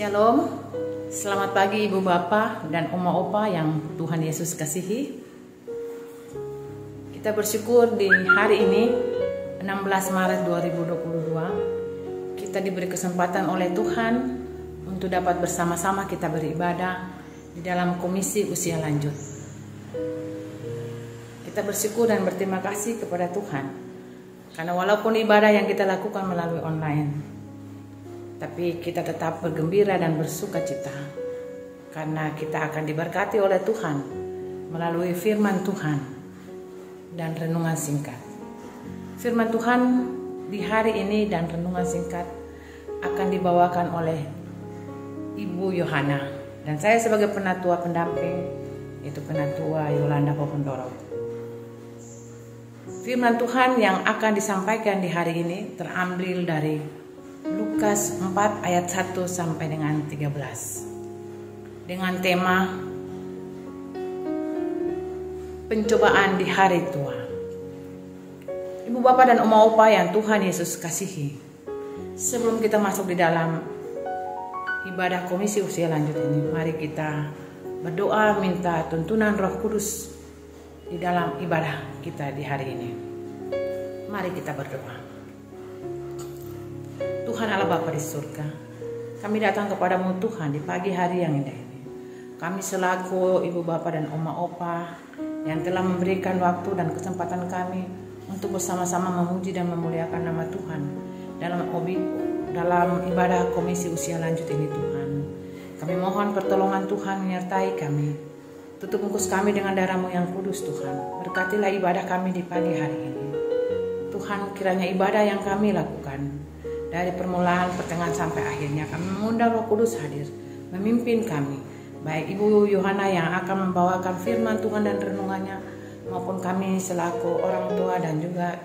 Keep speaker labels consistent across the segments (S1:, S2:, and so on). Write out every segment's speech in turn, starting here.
S1: Shalom, selamat pagi Ibu Bapak dan Oma Opa yang Tuhan Yesus kasihi. Kita bersyukur di hari ini 16 Maret 2022 kita diberi kesempatan oleh Tuhan untuk dapat bersama-sama kita beribadah di dalam komisi usia lanjut. Kita bersyukur dan berterima kasih kepada Tuhan karena walaupun ibadah yang kita lakukan melalui online, tapi kita tetap bergembira dan bersuka cita karena kita akan diberkati oleh Tuhan melalui firman Tuhan dan renungan singkat. Firman Tuhan di hari ini dan renungan singkat akan dibawakan oleh Ibu Yohana dan saya sebagai penatua pendamping, yaitu Penatua Yolanda Popondoro. Firman Tuhan yang akan disampaikan di hari ini terambil dari Lukas 4 ayat 1 sampai dengan 13 dengan tema pencobaan di hari tua. Ibu Bapak dan Oma Opa yang Tuhan Yesus kasihi, sebelum kita masuk di dalam ibadah komisi usia lanjut ini, mari kita berdoa minta tuntunan Roh Kudus di dalam ibadah kita di hari ini. Mari kita berdoa. Tuhan Allah Bapa di surga, kami datang kepadamu Tuhan di pagi hari yang indah ini. Kami selaku Ibu Bapa dan Oma Opa yang telah memberikan waktu dan kesempatan kami untuk bersama-sama memuji dan memuliakan nama Tuhan dalam ibadah komisi usia lanjut ini Tuhan. Kami mohon pertolongan Tuhan menyertai kami. Tutup bungkus kami dengan darah-Mu yang kudus Tuhan. Berkatilah ibadah kami di pagi hari ini. Tuhan, kiranya ibadah yang kami lakukan dari permulaan, pertengahan sampai akhirnya, kami mengundang Roh Kudus hadir, memimpin kami. Baik Ibu Yohana yang akan membawakan firman Tuhan dan renungannya, maupun kami selaku orang tua dan juga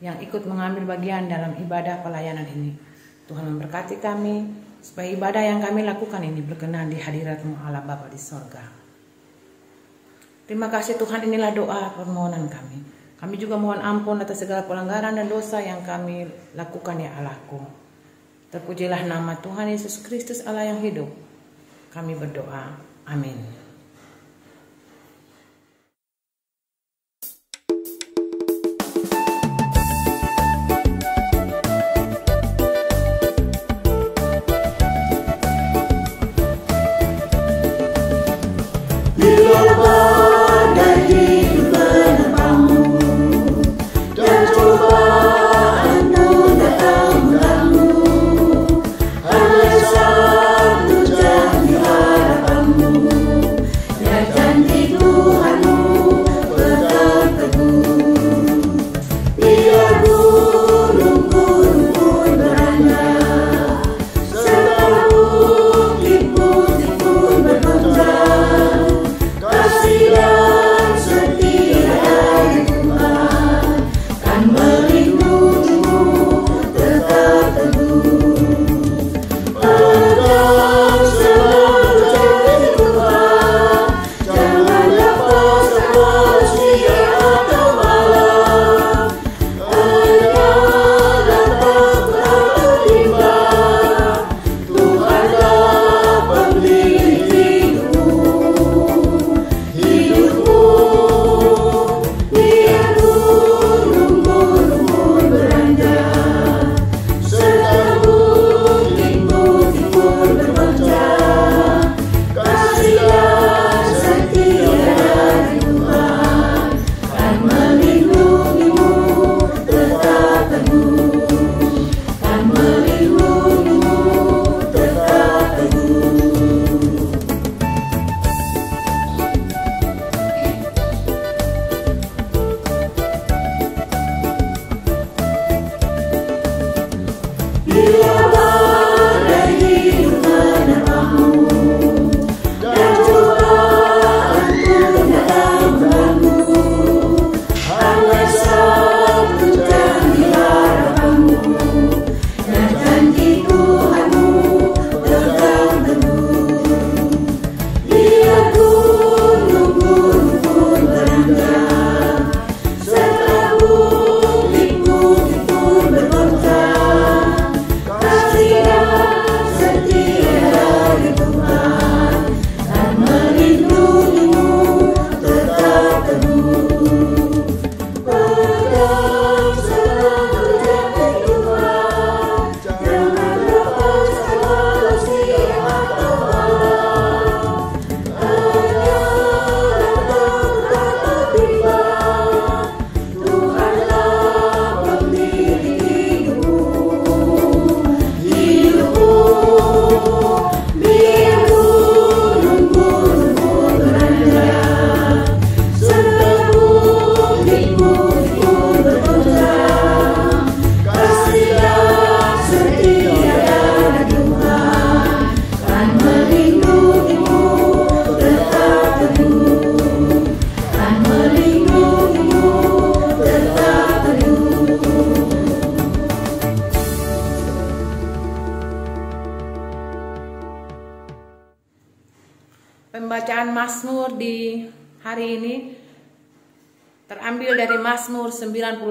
S1: yang ikut mengambil bagian dalam ibadah pelayanan ini. Tuhan memberkati kami, supaya ibadah yang kami lakukan ini berkenan di hadirat-Mu Allah Bapa di sorga. Terima kasih Tuhan, inilah doa permohonan kami. Kami juga mohon ampun atas segala pelanggaran dan dosa yang kami lakukan ya Allahku. Terpujilah nama Tuhan Yesus Kristus Allah yang hidup. Kami berdoa. Amin.
S2: Kasih
S1: Pembacaan Mazmur di hari ini terambil dari Mazmur 91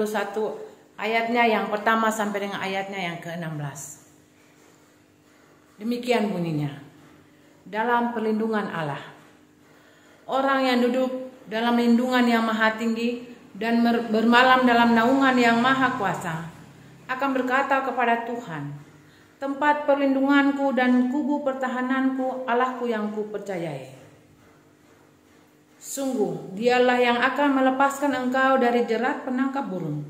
S1: ayatnya yang pertama sampai dengan ayatnya yang ke-16. Demikian bunyinya. Dalam perlindungan Allah. Orang yang duduk dalam lindungan yang maha tinggi dan bermalam dalam naungan yang maha kuasa akan berkata kepada Tuhan, tempat perlindunganku dan kubu pertahananku, Allahku yang kupercayai. Sungguh, dialah yang akan melepaskan engkau dari jerat penangkap burung,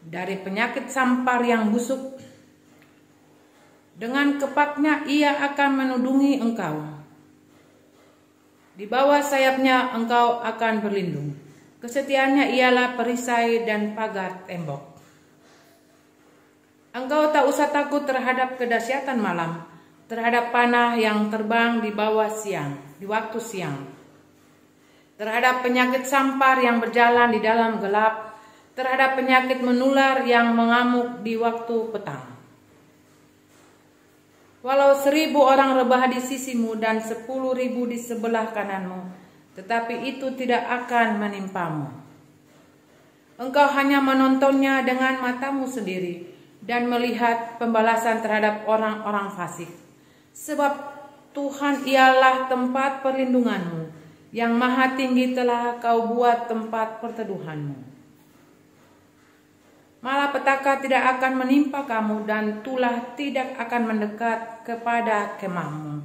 S1: dari penyakit sampar yang busuk. Dengan kepaknya ia akan menudungi engkau. Di bawah sayapnya engkau akan berlindung. Kesetiaannya ialah perisai dan pagar tembok. Engkau tak usah takut terhadap kedahsyatan malam, terhadap panah yang terbang di waktu siang, terhadap penyakit sampar yang berjalan di dalam gelap, terhadap penyakit menular yang mengamuk di waktu petang. Walau 1.000 orang rebah di sisimu dan 10.000 di sebelah kananmu, tetapi itu tidak akan menimpamu. Engkau hanya menontonnya dengan matamu sendiri dan melihat pembalasan terhadap orang-orang fasik. Sebab Tuhan ialah tempat perlindunganmu, yang maha tinggi telah kau buat tempat perteduhanmu. Malapetaka tidak akan menimpa kamu dan tulah tidak akan mendekat kepada kemahmu.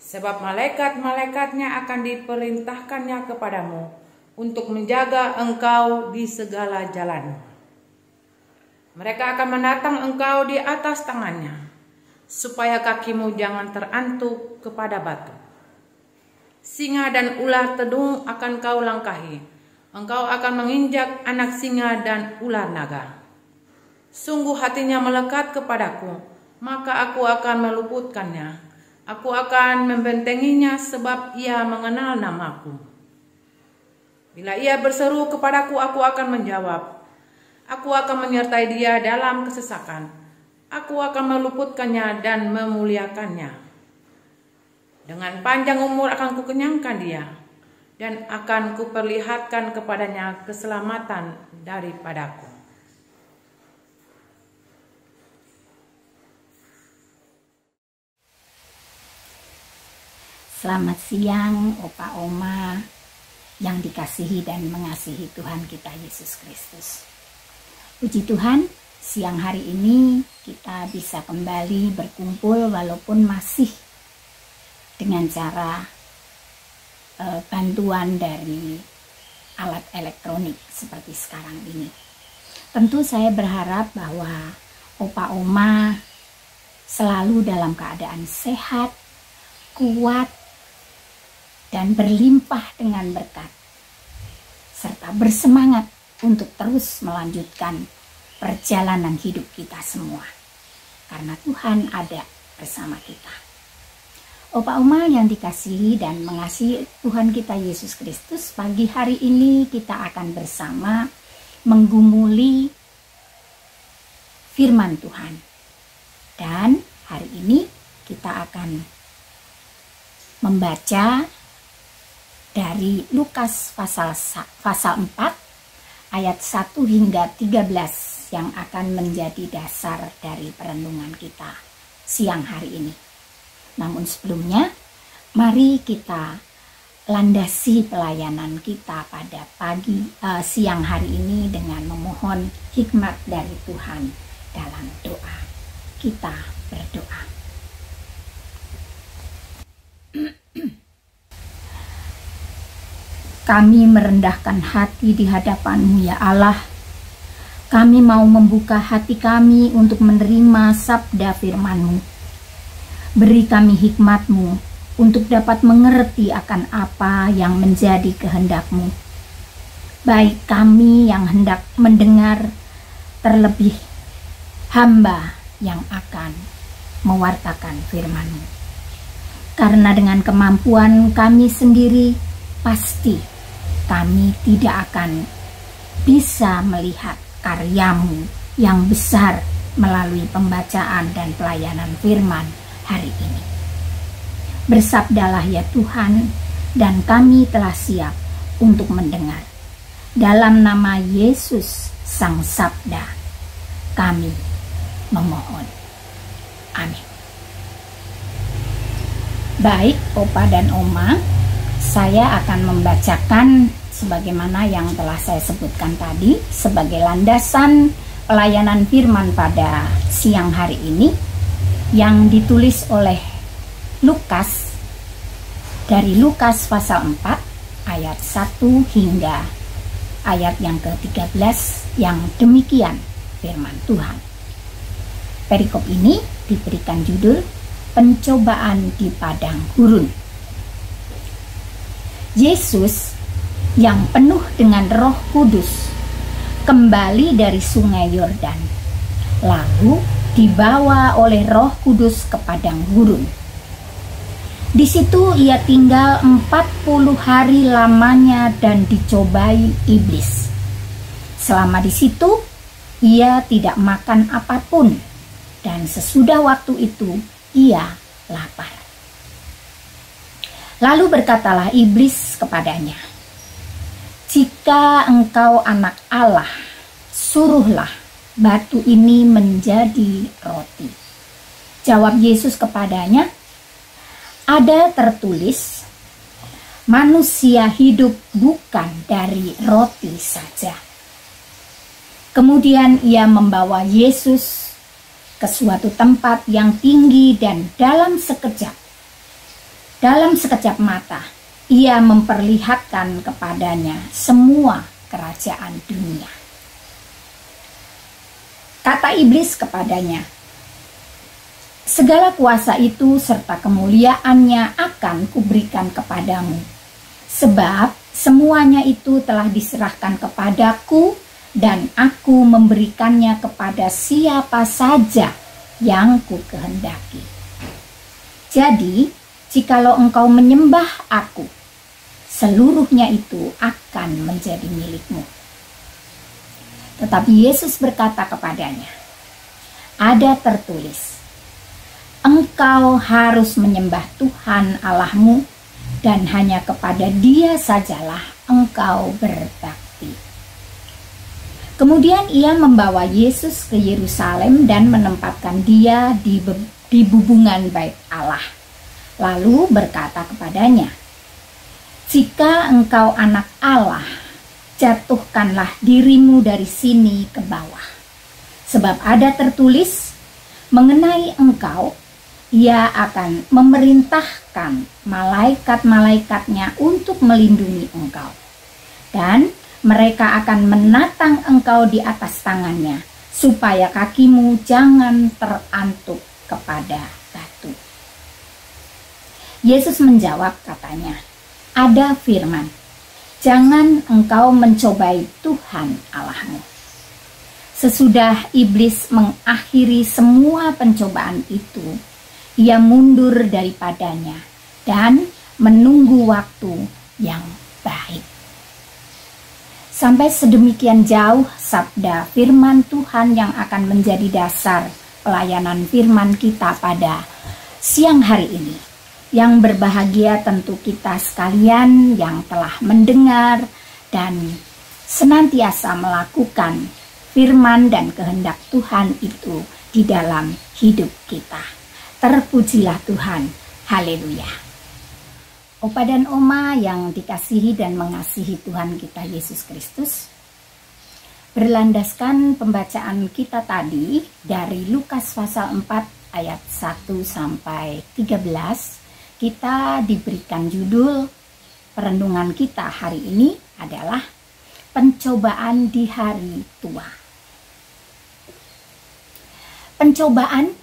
S1: Sebab malaikat-malaikatnya akan diperintahkannya kepadamu untuk menjaga engkau di segala jalanmu. Mereka akan menatang engkau di atas tangannya, supaya kakimu jangan terantuk kepada batu. Singa dan ular tedung akan kau langkahi. Engkau akan menginjak anak singa dan ular naga. Sungguh hatinya melekat kepadaku, maka aku akan meluputkannya. Aku akan membentenginya sebab ia mengenal namaku. Bila ia berseru kepadaku, aku akan menjawab. Aku akan menyertai dia dalam kesesakan. Aku akan meluputkannya dan memuliakannya. Dengan panjang umur akan kukenyangkan dia, dan akan kuperlihatkan kepadanya keselamatan daripadaku.
S2: Selamat siang, Opa Oma yang dikasihi dan mengasihi Tuhan kita Yesus Kristus. Puji Tuhan, siang hari ini kita bisa kembali berkumpul walaupun masih dengan cara bantuan dari alat elektronik seperti sekarang ini. Tentu saya berharap bahwa Opa Oma selalu dalam keadaan sehat, kuat, dan berlimpah dengan berkat, serta bersemangat untuk terus melanjutkan perjalanan hidup kita semua, karena Tuhan ada bersama kita. Opa Oma yang dikasihi dan mengasihi Tuhan kita Yesus Kristus, pagi hari ini kita akan bersama menggumuli firman Tuhan. Dan hari ini kita akan membaca dari Lukas pasal 4 ayat 1 hingga 13 yang akan menjadi dasar dari perenungan kita siang hari ini. Namun sebelumnya, mari kita landasi pelayanan kita pada siang hari ini dengan memohon hikmat dari Tuhan dalam doa. Kita berdoa. Kami merendahkan hati di hadapan-Mu ya Allah. Kami mau membuka hati kami untuk menerima sabda firman-Mu. Beri kami hikmat-Mu untuk dapat mengerti akan apa yang menjadi kehendak-Mu. Baik kami yang hendak mendengar, terlebih hamba yang akan mewartakan firman-Mu. Karena dengan kemampuan kami sendiri, pasti kami tidak akan bisa melihat karya-Mu yang besar melalui pembacaan dan pelayanan firman hari ini. Bersabdalah ya Tuhan, dan kami telah siap untuk mendengar. Dalam nama Yesus Sang Sabda, kami memohon. Amin. Baik, Opa dan Oma, saya akan membacakan sebagaimana yang telah saya sebutkan tadi sebagai landasan pelayanan firman pada siang hari ini yang ditulis oleh Lukas, dari Lukas pasal 4 ayat 1 hingga ayat yang ke-13 yang demikian firman Tuhan. Perikop ini diberikan judul Pencobaan di Padang Gurun. Yesus yang penuh dengan Roh Kudus kembali dari sungai Yordan, lalu dibawa oleh Roh Kudus ke padang gurun. Di situ ia tinggal 40 hari lamanya dan dicobai iblis. Selama di situ ia tidak makan apapun, dan sesudah waktu itu ia lapar. Lalu berkatalah iblis kepadanya, "Jika engkau anak Allah, suruhlah batu ini menjadi roti." Jawab Yesus kepadanya, "Ada tertulis, manusia hidup bukan dari roti saja." Kemudian ia membawa Yesus ke suatu tempat yang tinggi dan dalam sekejap mata ia memperlihatkan kepadanya semua kerajaan dunia. Kata iblis kepadanya, "Segala kuasa itu serta kemuliaannya akan kuberikan kepadamu, sebab semuanya itu telah diserahkan kepadaku dan aku memberikannya kepada siapa saja yang kukehendaki. Jadi, jikalau engkau menyembah aku, seluruhnya itu akan menjadi milikmu." Tetapi Yesus berkata kepadanya, "Ada tertulis, engkau harus menyembah Tuhan Allahmu dan hanya kepada Dia sajalah engkau berbakti." Kemudian ia membawa Yesus ke Yerusalem dan menempatkan dia di bubungan bait Allah. Lalu berkata kepadanya, "Jika engkau anak Allah, jatuhkanlah dirimu dari sini ke bawah. Sebab ada tertulis, mengenai engkau, ia akan memerintahkan malaikat-malaikatnya untuk melindungi engkau. Dan mereka akan menatang engkau di atas tangannya, supaya kakimu jangan terantuk kepada batu." Yesus menjawab katanya, "Ada firman, jangan engkau mencobai Tuhan Allahmu." Sesudah iblis mengakhiri semua pencobaan itu, ia mundur daripadanya dan menunggu waktu yang baik. Sampai sedemikian jauh sabda firman Tuhan yang akan menjadi dasar pelayanan firman kita pada siang hari ini. Yang berbahagia tentu kita sekalian yang telah mendengar dan senantiasa melakukan firman dan kehendak Tuhan itu di dalam hidup kita. Terpujilah Tuhan. Haleluya. Opa dan Oma yang dikasihi dan mengasihi Tuhan kita Yesus Kristus, berlandaskan pembacaan kita tadi dari Lukas pasal 4 ayat 1 sampai 13, kita diberikan judul perenungan kita hari ini adalah pencobaan di hari tua. Pencobaan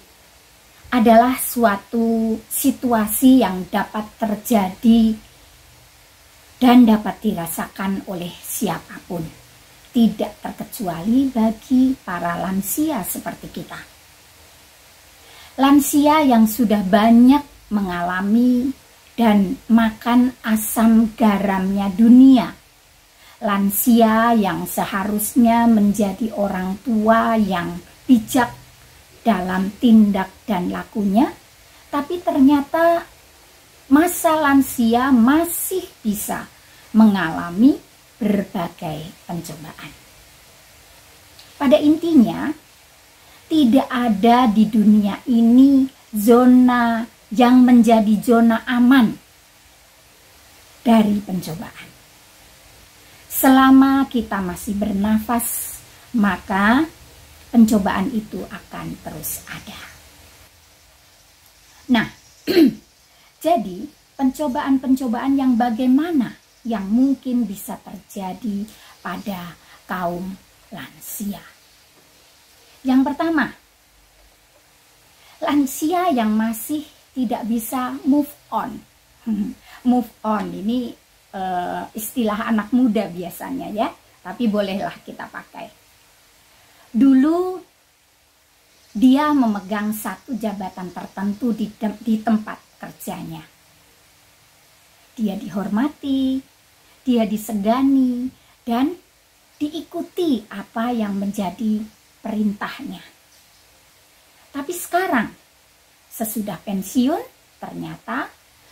S2: adalah suatu situasi yang dapat terjadi dan dapat dirasakan oleh siapapun, tidak terkecuali bagi para lansia seperti kita. Lansia yang sudah banyak mengalami dan makan asam garamnya dunia. Lansia yang seharusnya menjadi orang tua yang bijak dalam tindak dan lakunya, tapi ternyata masa lansia masih bisa mengalami berbagai pencobaan. Pada intinya, tidak ada di dunia ini zona yang menjadi zona aman dari pencobaan. Selama kita masih bernafas, maka pencobaan itu akan terus ada. Nah, jadi pencobaan-pencobaan yang bagaimana yang mungkin bisa terjadi pada kaum lansia. Yang pertama, lansia yang masih tidak bisa move on. Move on ini istilah anak muda biasanya ya, tapi bolehlah kita pakai. Dulu dia memegang satu jabatan tertentu di tempat kerjanya. Dia dihormati, dia disegani, dan diikuti apa yang menjadi perintahnya. Tapi sekarang, sesudah pensiun, ternyata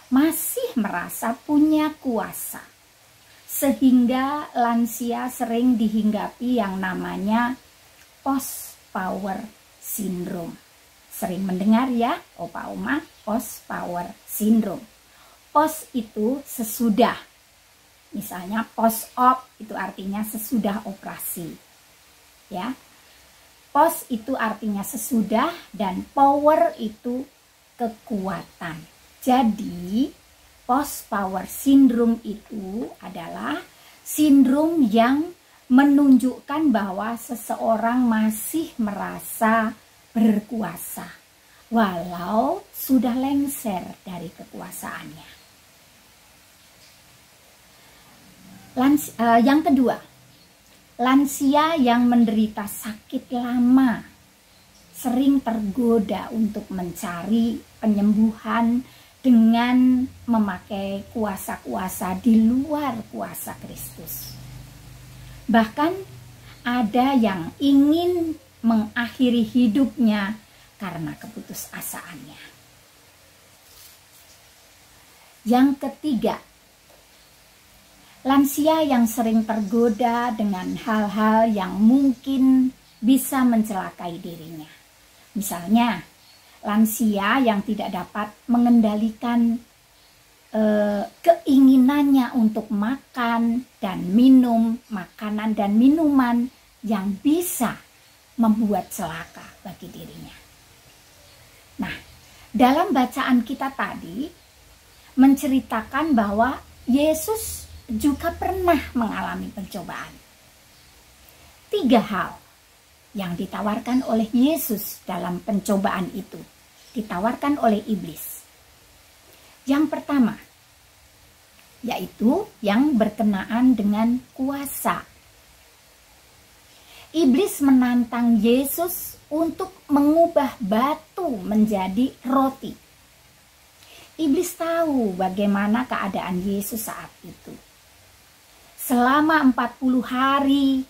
S2: masih merasa punya kuasa. Sehingga lansia sering dihinggapi yang namanya post power syndrome. Sering mendengar ya, Opa Oma, post power syndrome. Post itu sesudah. Misalnya post op itu artinya sesudah operasi. Ya. Post itu artinya sesudah dan power itu kekuatan. Jadi, post power syndrome itu adalah sindrom yang menunjukkan bahwa seseorang masih merasa berkuasa walau sudah lengser dari kekuasaannya. Yang kedua, lansia yang menderita sakit lama sering tergoda untuk mencari penyembuhan dengan memakai kuasa-kuasa di luar kuasa Kristus. Bahkan ada yang ingin mengakhiri hidupnya karena keputusasaannya. Yang ketiga, lansia yang sering tergoda dengan hal-hal yang mungkin bisa mencelakai dirinya. Misalnya, lansia yang tidak dapat mengendalikan keinginannya untuk makan dan minum makanan dan minuman yang bisa membuat celaka bagi dirinya. Nah, dalam bacaan kita tadi menceritakan bahwa Yesus juga pernah mengalami pencobaan. 3 hal yang ditawarkan oleh Yesus dalam pencobaan itu ditawarkan oleh iblis. Yang pertama, yaitu yang berkenaan dengan kuasa. Iblis menantang Yesus untuk mengubah batu menjadi roti. Iblis tahu bagaimana keadaan Yesus saat itu. Selama 40 hari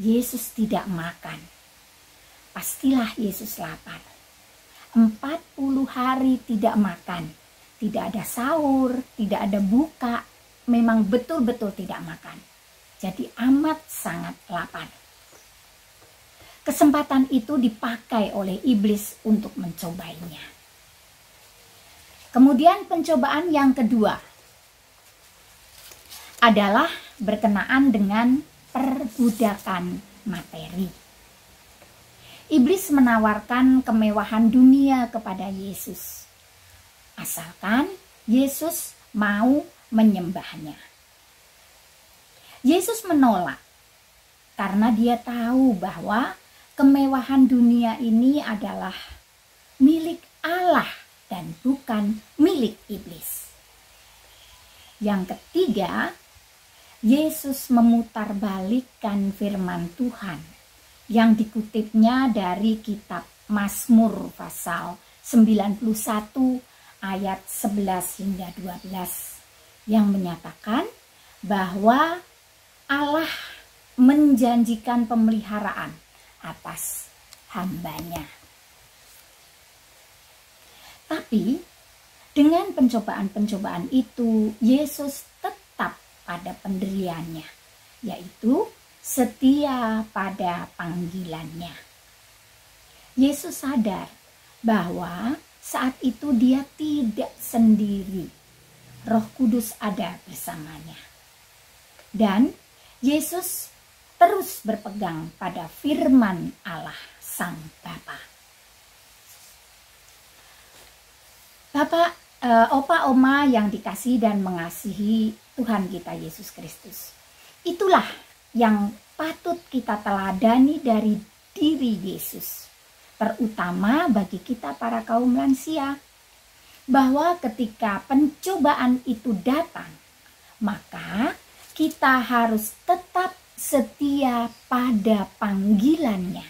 S2: Yesus tidak makan. Pastilah Yesus lapar. 40 hari tidak makan. Tidak ada sahur, tidak ada buka. Memang betul-betul tidak makan. Jadi amat sangat lapar. Kesempatan itu dipakai oleh iblis untuk mencobanya. Kemudian pencobaan yang kedua adalah berkenaan dengan perbudakan materi. Iblis menawarkan kemewahan dunia kepada Yesus, asalkan Yesus mau menyembahnya. Yesus menolak karena dia tahu bahwa kemewahan dunia ini adalah milik Allah dan bukan milik iblis. Yang ketiga, Yesus memutarbalikkan firman Tuhan yang dikutipnya dari kitab Mazmur pasal 91 ayat 11 hingga 12 yang menyatakan bahwa Allah menjanjikan pemeliharaan atas hambanya. Tapi Dengan pencobaan-pencobaan itu, Yesus tetap pada pendiriannya, yaitu setia pada panggilannya. Yesus sadar bahwa saat itu dia tidak sendiri. Roh Kudus ada bersamanya. Dan Yesus terus berpegang pada firman Allah Sang Bapa. Bapak, opa, oma yang dikasihi dan mengasihi Tuhan kita Yesus Kristus. Itulah yang patut kita teladani dari diri Yesus. Terutama bagi kita para kaum lansia. Bahwa ketika pencobaan itu datang, maka kita harus tetap setia pada panggilannya.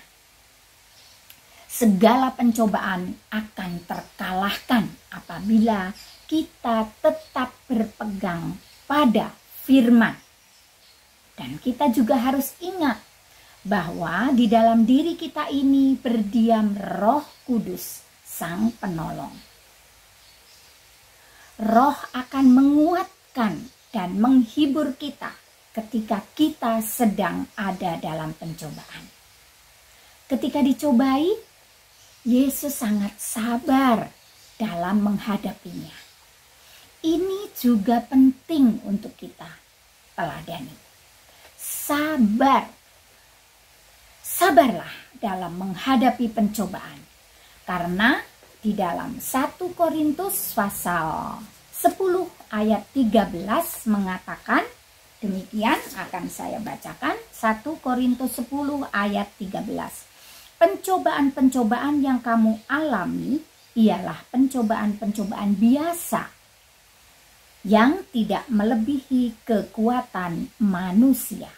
S2: Segala pencobaan akan terkalahkan apabila kita tetap berpegang pada firman. Dan kita juga harus ingat bahwa di dalam diri kita ini berdiam Roh Kudus, Sang Penolong. Roh akan menguatkan dan menghibur kita ketika kita sedang ada dalam pencobaan. Ketika dicobai, Yesus sangat sabar dalam menghadapinya. Ini juga penting untuk kita teladani. Sabarlah dalam menghadapi pencobaan. Karena di dalam 1 Korintus pasal 10 ayat 13 mengatakan, demikian akan saya bacakan, 1 Korintus 10 ayat 13. Pencobaan-pencobaan yang kamu alami ialah pencobaan-pencobaan biasa yang tidak melebihi kekuatan manusia.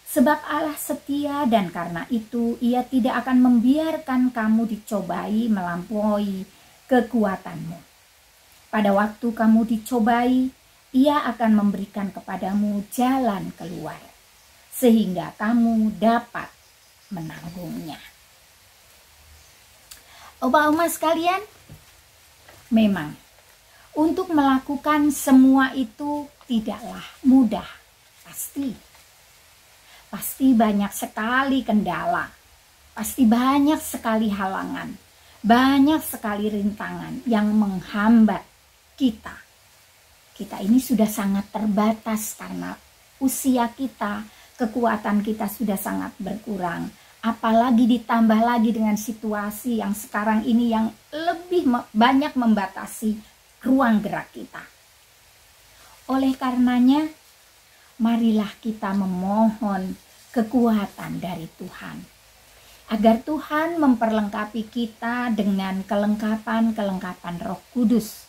S2: Sebab Allah setia dan karena itu Ia tidak akan membiarkan kamu dicobai melampaui kekuatanmu. Pada waktu kamu dicobai, Ia akan memberikan kepadamu jalan keluar sehingga kamu dapat menanggungnya. Opa-oma sekalian, memang untuk melakukan semua itu tidaklah mudah. Pasti banyak sekali kendala, pasti banyak sekali halangan, banyak sekali rintangan yang menghambat kita. Kita ini sudah sangat terbatas karena usia kita, kekuatan kita sudah sangat berkurang. Apalagi ditambah lagi dengan situasi yang sekarang ini yang lebih banyak membatasi ruang gerak kita. Oleh karenanya, marilah kita memohon kekuatan dari Tuhan. Agar Tuhan memperlengkapi kita dengan kelengkapan-kelengkapan Roh Kudus.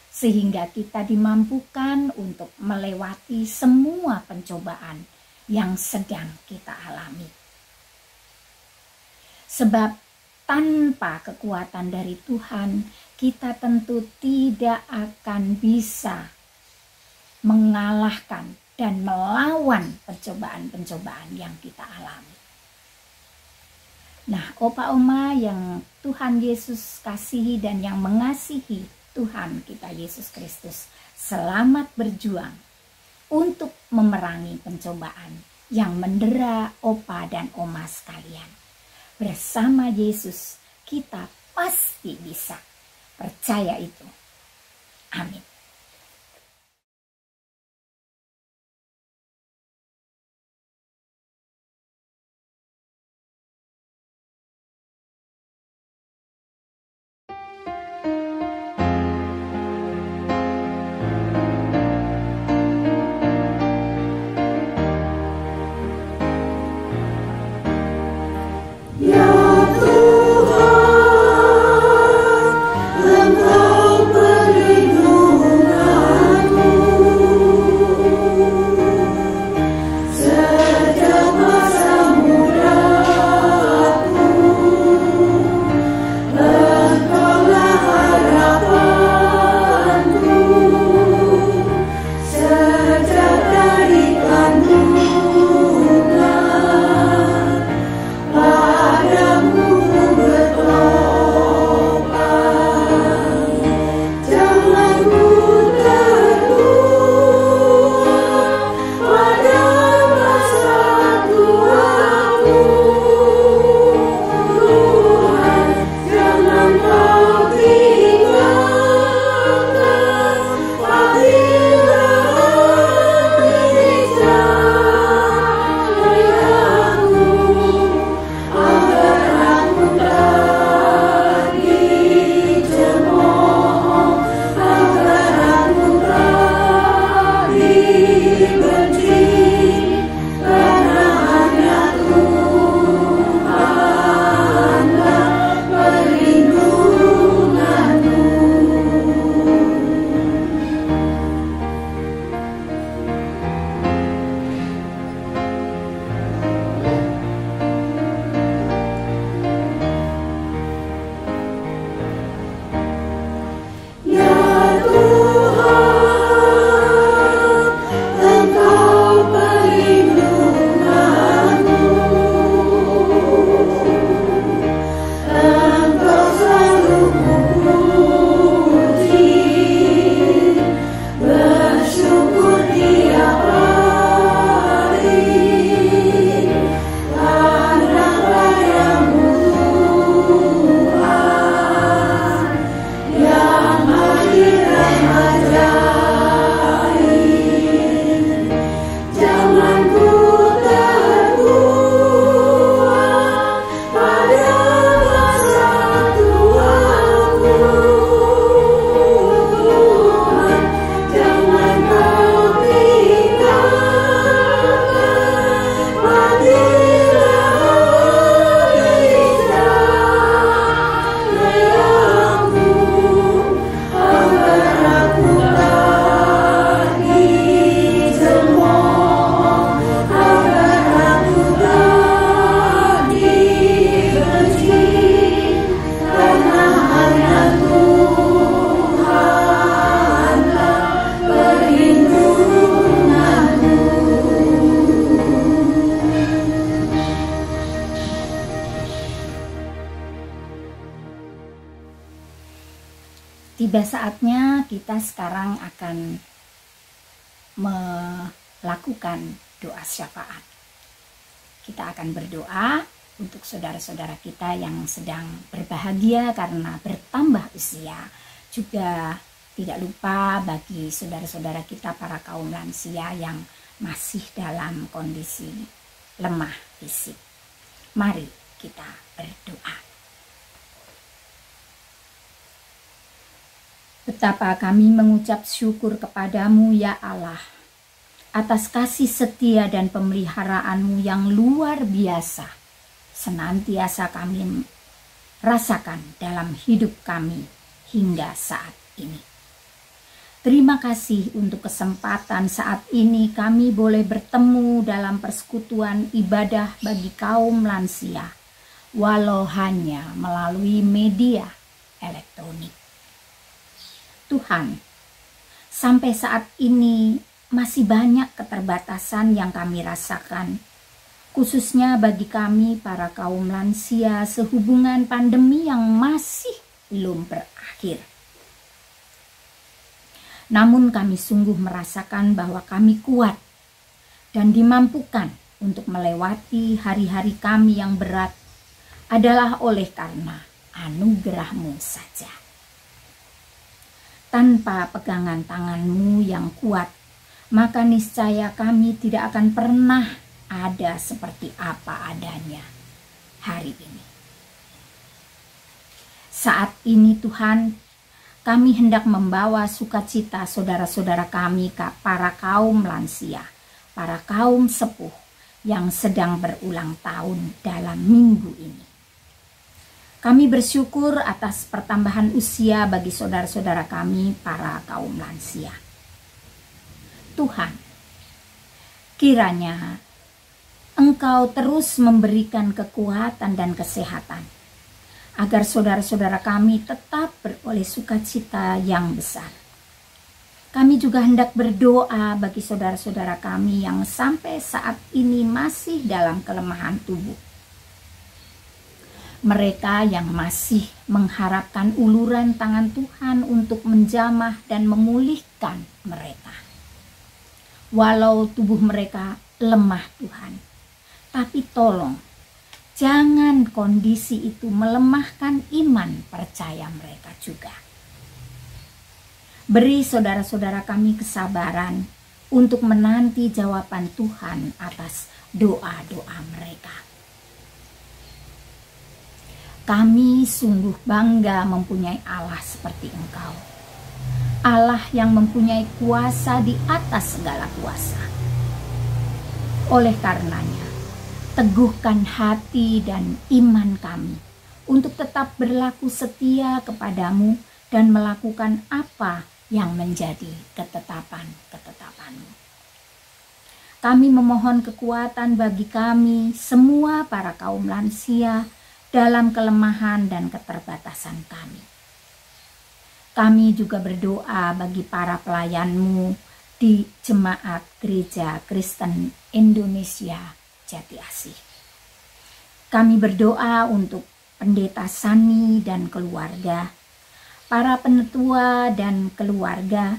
S2: Sehingga kita dimampukan untuk melewati semua pencobaan yang sedang kita alami. Sebab tanpa kekuatan dari Tuhan, kita tentu tidak akan bisa mengalahkan dan melawan pencobaan-pencobaan yang kita alami. Nah, opa-oma yang Tuhan Yesus kasihi dan yang mengasihi Tuhan kita Yesus Kristus, selamat berjuang untuk memerangi pencobaan yang mendera opa dan oma sekalian. Bersama Yesus kita pasti bisa. Percaya itu. Amin.
S3: Engkau pelindung
S2: Tiba saatnya kita sekarang akan melakukan doa syafaat. Kita akan berdoa untuk saudara-saudara kita yang sedang berbahagia karena bertambah usia. Juga tidak lupa bagi saudara-saudara kita para kaum lansia yang masih dalam kondisi lemah fisik. Mari kita berdoa. Betapa kami mengucap syukur kepadamu ya Allah, atas kasih setia dan pemeliharaanmu yang luar biasa, senantiasa kami rasakan dalam hidup kami hingga saat ini. Terima kasih untuk kesempatan saat ini kami boleh bertemu dalam persekutuan ibadah bagi kaum lansia, walau hanya melalui media elektronik. Tuhan, sampai saat ini masih banyak keterbatasan yang kami rasakan, khususnya bagi kami para kaum lansia sehubungan pandemi yang masih belum berakhir. Namun kami sungguh merasakan bahwa kami kuat dan dimampukan untuk melewati hari-hari kami yang berat adalah oleh karena anugerah-Mu saja. Tanpa pegangan tangan-Mu yang kuat, maka niscaya kami tidak akan pernah ada seperti apa adanya hari ini. Saat ini Tuhan, kami hendak membawa sukacita saudara-saudara kami, para kaum lansia, para kaum sepuh yang sedang berulang tahun dalam minggu ini. Kami bersyukur atas pertambahan usia bagi saudara-saudara kami, para kaum lansia. Tuhan, kiranya Engkau terus memberikan kekuatan dan kesehatan, agar saudara-saudara kami tetap beroleh sukacita yang besar. Kami juga hendak berdoa bagi saudara-saudara kami yang sampai saat ini masih dalam kelemahan tubuh. Mereka yang masih mengharapkan uluran tangan Tuhan untuk menjamah dan memulihkan mereka. Walau tubuh mereka lemah Tuhan, tapi tolong jangan kondisi itu melemahkan iman percaya mereka juga. Beri saudara-saudara kami kesabaran untuk menanti jawaban Tuhan atas doa-doa mereka. Kami sungguh bangga mempunyai Allah seperti Engkau. Allah yang mempunyai kuasa di atas segala kuasa. Oleh karenanya, teguhkan hati dan iman kami untuk tetap berlaku setia kepadamu dan melakukan apa yang menjadi ketetapan-ketetapan-Mu. Kami memohon kekuatan bagi kami semua para kaum lansia dalam kelemahan dan keterbatasan kami. Kami juga berdoa bagi para pelayan-Mu di Jemaat Gereja Kristen Indonesia Jati Asih. Kami berdoa untuk Pendeta Sani dan keluarga, para penetua dan keluarga,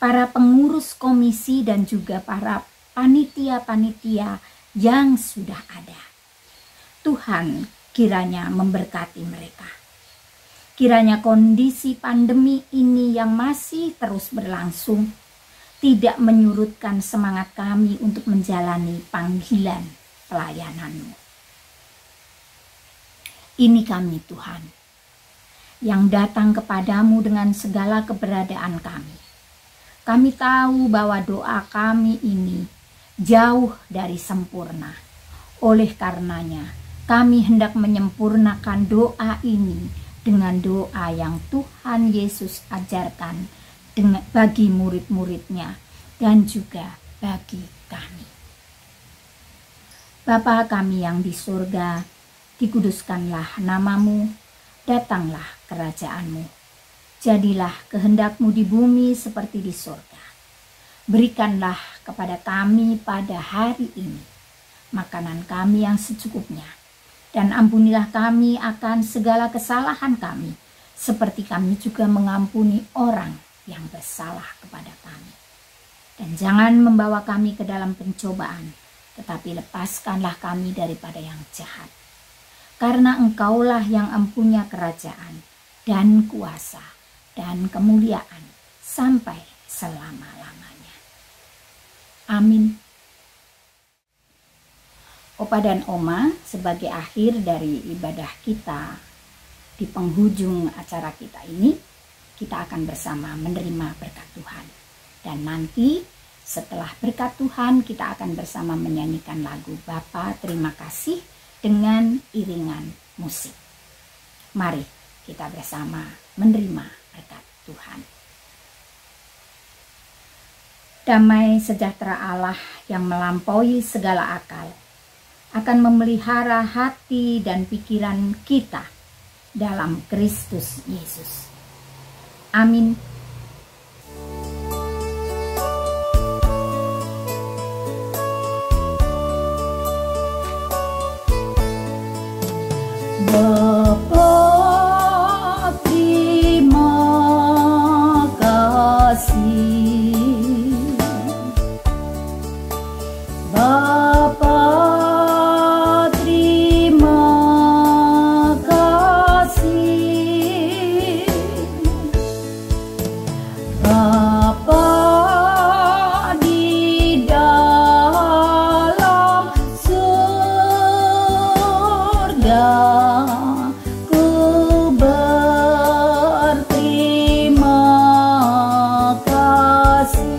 S2: para pengurus komisi dan juga para panitia-panitia yang sudah ada. Tuhan kiranya memberkati mereka. Kiranya kondisi pandemi ini yang masih terus berlangsung tidak menyurutkan semangat kami untuk menjalani panggilan pelayanan-Mu. Ini kami Tuhan, yang datang kepadamu dengan segala keberadaan kami. Kami tahu bahwa doa kami ini jauh dari sempurna. Oleh karenanya, kami hendak menyempurnakan doa ini dengan doa yang Tuhan Yesus ajarkan bagi murid-muridnya dan juga bagi kami. Bapa kami yang di surga, dikuduskanlah nama-Mu, datanglah kerajaan-Mu. Jadilah kehendak-Mu di bumi seperti di surga. Berikanlah kepada kami pada hari ini makanan kami yang secukupnya, dan ampunilah kami akan segala kesalahan kami, seperti kami juga mengampuni orang yang bersalah kepada kami. Dan jangan membawa kami ke dalam pencobaan, tetapi lepaskanlah kami daripada yang jahat. Karena Engkaulah yang empunya kerajaan dan kuasa dan kemuliaan sampai selama-lamanya. Amin. Opa dan Oma, sebagai akhir dari ibadah kita di penghujung acara kita ini, kita akan bersama menerima berkat Tuhan. Dan nanti setelah berkat Tuhan, kita akan bersama menyanyikan lagu Bapa Terima Kasih dengan iringan musik. Mari kita bersama menerima berkat Tuhan. Damai sejahtera Allah yang melampaui segala akal akan memelihara hati dan pikiran kita dalam Kristus Yesus. Amin. Bapa, terima kasih. Bapa, terima kasih. Bapa di dalam surga, ku berterima kasih.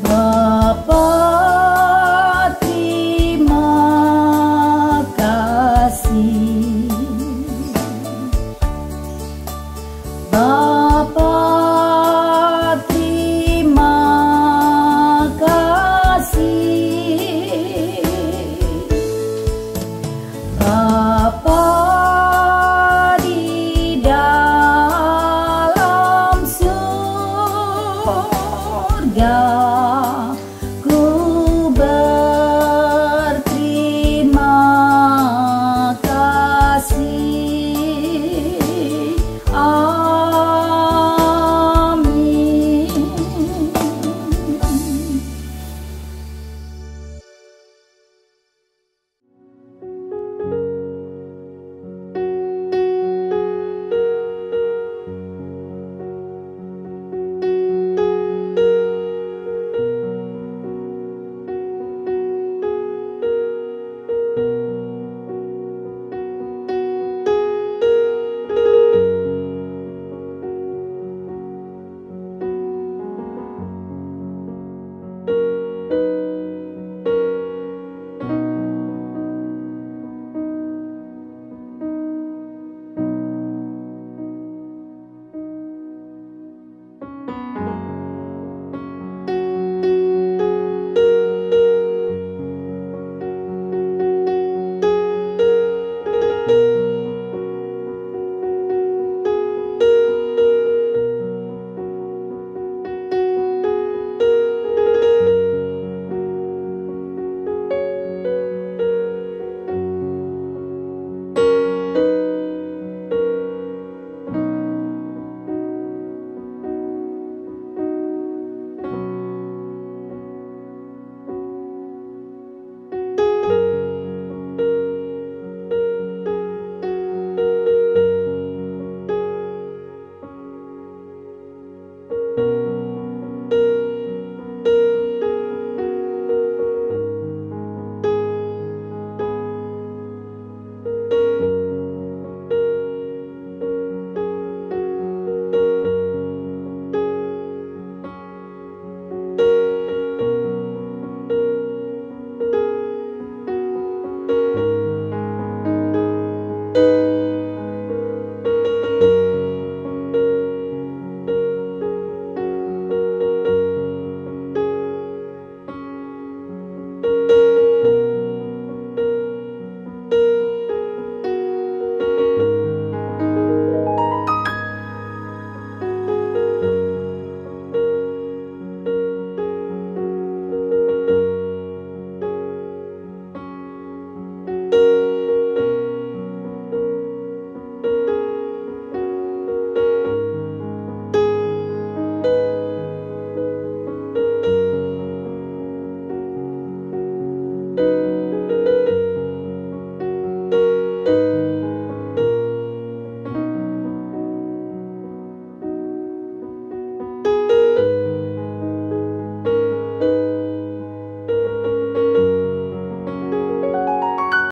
S2: Bapa, terima kasih. Bapa, terima kasih. Bapa di dalam surga, ku berterima kasih. Amin.